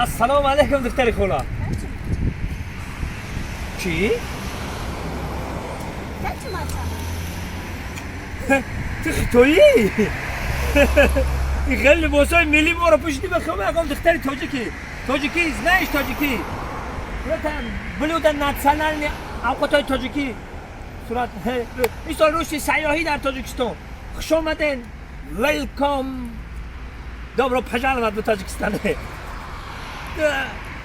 السلام علیکم دختر خولا. چی؟ تو تویی؟ این خیلی لباسای ملی ما رو پوشیدی بخوام اقام دختر تاجیکی نه تاجیکی بلودن ناتسانال اوقاتای تاجیکی صورت این سال رشد سیاحی در تاجیکستان خوش آمدین ویلکام добро пожаловать в Таджикистан.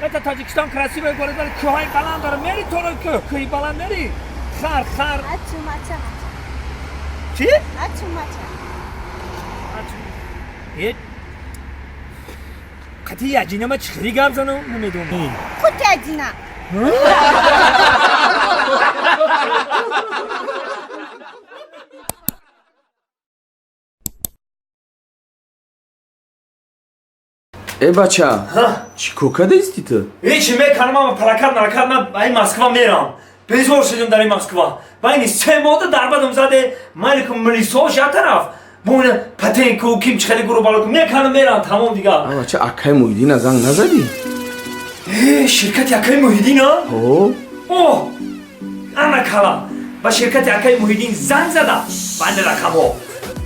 Это Таджикистан красивый город, کوههای بلند داره میری تو رو کوهی بلند میری خر چی؟ قطعی عجینه ما چخری گرم زنم نمیدونم خود عجینه بچه چی کوکه دیستی تو؟ هیچی میکنم اما پلاکت من این مسکوا میرم بزرگ شدیم در این مسکوا و این 3 ماه در بدم زده مالکم ملیسا شد طرف بونه پتنکو کیم چخلی گروه بالا میکنم میرم تمام دیگه بچه اکای محیدین از زنگ نزدی؟ شرکت اکای محیدین ها؟ اوه انا کلا با شرکت اکای محیدین زنگ زده بند رقم ها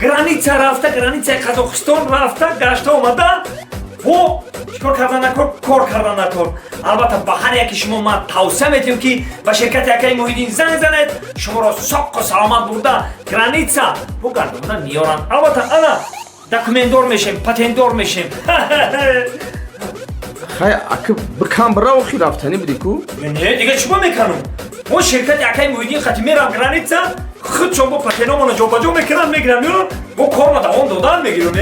گرانیچه رفته گرانیچه قزاقستان رفته گشته اومده و چیکار کردن نکن کار کردن نکن البته با هر یکی شما من توصیه میتونم که با شرکت اکای محیدین زنگ زنید شما را ساق و سلامت برده گرانیچه بگردوندن میارن البته انا دکومنتدار میشیم پتنتدار میشیم خیلی اکا بکن برای خی رفتنی بودی کو؟ نه دیگه چی با میکنم اون شرکت اکای محیدین خطی میرم گرانیچه خود چون با پتنامونو جا با جا میکنم میگیرم میرم با کار ما دوام دادن میگیرم